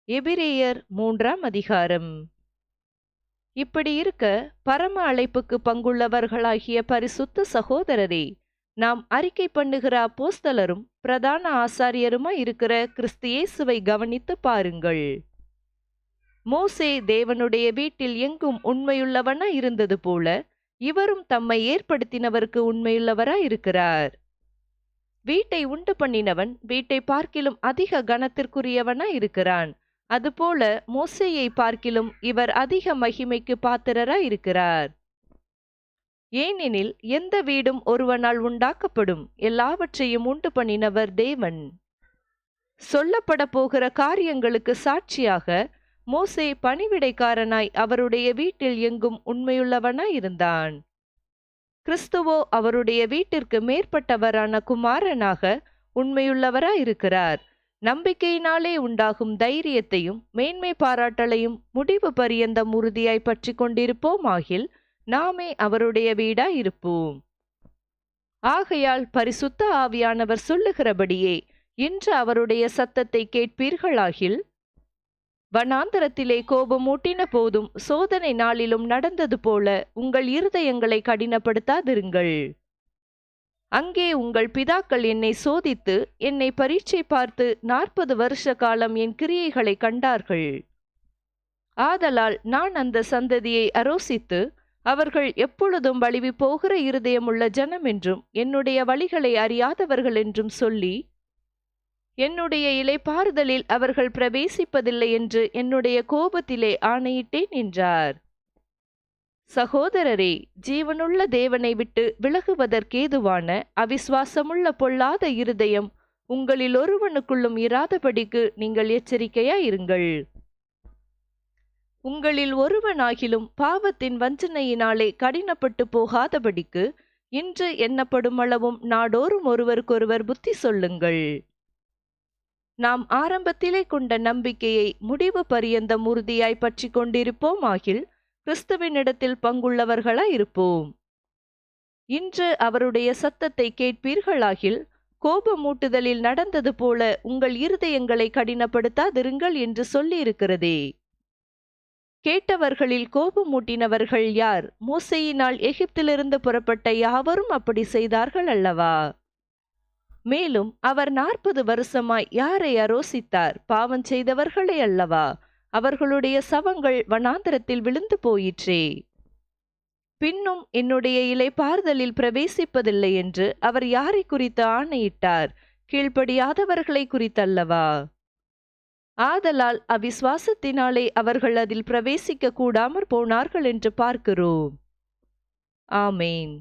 எபிரேயர் 3ஆம் அதிகாரம். இப்படி இருக்க பரம அழைப்புக்கு பங்குள்ளவர்களாகிய பரிசுத்த சகோதரரே, நாம் அறிக்கை பண்ணுகிற அப்போஸ்தலரும் பிரதான ஆசாரியருமாய் இருக்கிற கிறிஸ்து இயேசுவை கவனித்து பாருங்கள். மோசே தேவனுடைய வீட்டில் எங்கும் உண்மையுள்ளவனாய் இருந்தது போல இவரும் தம்மை ஏற்படுத்தினவருக்கு உண்மையுள்ளவராய் இருக்கிறார். வீட்டை உண்டு பண்ணினவன் வீட்டை பார்க்கிலும் அதிக கனத்திற்குரியவனாய் இருக்கிறான். அதுபோல மோசேயை பார்க்கிலும் இவர் அதிக மகிமைக்கு பாத்திரராய் இருக்கிறார். ஏனெனில் எந்த வீடும் ஒருவனால் உண்டாக்கப்படும், எல்லாவற்றையும் உண்டு பண்ணினவர் தேவன். சொல்லப்பட போகிற காரியங்களுக்கு சாட்சியாக மோசே பணிவிடைக்காரனாய் அவருடைய வீட்டில் எங்கும் உண்மையுள்ளவனாய் இருந்தான். கிறிஸ்துவோ அவருடைய வீட்டிற்கு மேற்பட்டவரான குமாரனாக உண்மையுள்ளவராய் இருக்கிறார். நம்பிக்கையினாலே உண்டாகும் தைரியத்தையும் மேன்மை பாராட்டலையும் முடிவு பரியந்தம் உறுதியாய் பற்றி கொண்டிருப்போம் ஆகில் நாமே அவருடைய வீடாய் இருப்போம். ஆகையால் பரிசுத்த ஆவியானவர் சொல்லுகிறபடியே இன்று அவருடைய சத்தத்தை கேட்பீர்களாகில், வனாந்தரத்திலே கோபமூட்டின போதும் சோதனை நாளிலும் நடந்தது போல உங்கள் இருதயங்களை கடினப்படுத்தாதிருங்கள். அங்கே உங்கள் பிதாக்கள் என்னை சோதித்து என்னை பரீட்சை பார்த்து 40 வருஷ காலம் என் கிரியைகளை கண்டார்கள். ஆதலால் நான் அந்த சந்ததியை அரோசித்து அவர்கள் எப்பொழுதும் வலிவி போகிற இருதயமுள்ள ஜனம் என்றும் என்னுடைய வழிகளை அறியாதவர்கள் என்றும் சொல்லி என்னுடைய இளைப்பாறுதலில் அவர்கள் பிரவேசிப்பதில்லை என்று என்னுடைய கோபத்திலே ஆணையிட்டேன் என்றார். சகோதரரே, ஜீவனுள்ள தேவனை விட்டு விலகுவதற்கேதுவான அவிசுவாசமுள்ள பொல்லாத இருதயம் உங்களில் ஒருவனுக்குள்ளும் இராதபடிக்கு நீங்கள் எச்சரிக்கையாயிருங்கள். உங்களில் ஒருவனாகிலும் பாவத்தின் வஞ்சனையினாலே கடினப்பட்டு போகாதபடிக்கு இன்று எண்ணப்படும் அளவும் நாடோறும் ஒருவருக்கொருவர் புத்தி சொல்லுங்கள். நாம் ஆரம்பத்திலே கொண்ட நம்பிக்கையை முடிவு பரியந்தம் உறுதியாய் பற்றி கொண்டிருப்போம் ஆகில் கிறிஸ்துவினிடத்தில் பங்குள்ளவர்களாய் இருப்போம். இன்று அவருடைய சத்தத்தை கேட்பீர்களாகில் கோபமூட்டுதலில் நடந்தது போல உங்கள் இருதயங்களை கடினப்படுத்தாதிருங்கள் என்று சொல்லியிருக்கிறதே. கேட்டவர்களில் கோபமூட்டினவர்கள் யார்? மோசேயினால் எகிப்திலிருந்து புறப்பட்ட யாவரும் அப்படி செய்தார்கள் அல்லவா? மேலும் அவர் 40 வருஷமாய் யாரை அரோசித்தார்? பாவம் செய்தவர்களே அல்லவா? அவர்களுடைய சவங்கள் வனாந்தரத்தில் விழுந்து போயிற்றே. பின்னும் என்னுடைய இளைப்பாறுதலில் பிரவேசிப்பதில்லை என்று அவர் யாரை குறித்து ஆணையிட்டார்? கீழ்ப்படியாதவர்களை குறித்தல்லவா? ஆதலால் அவிசுவாசத்தினாலே அவர்கள் அதில் பிரவேசிக்க கூடாமற் போனார்கள் என்று பார்க்கிறோம். ஆமேன்.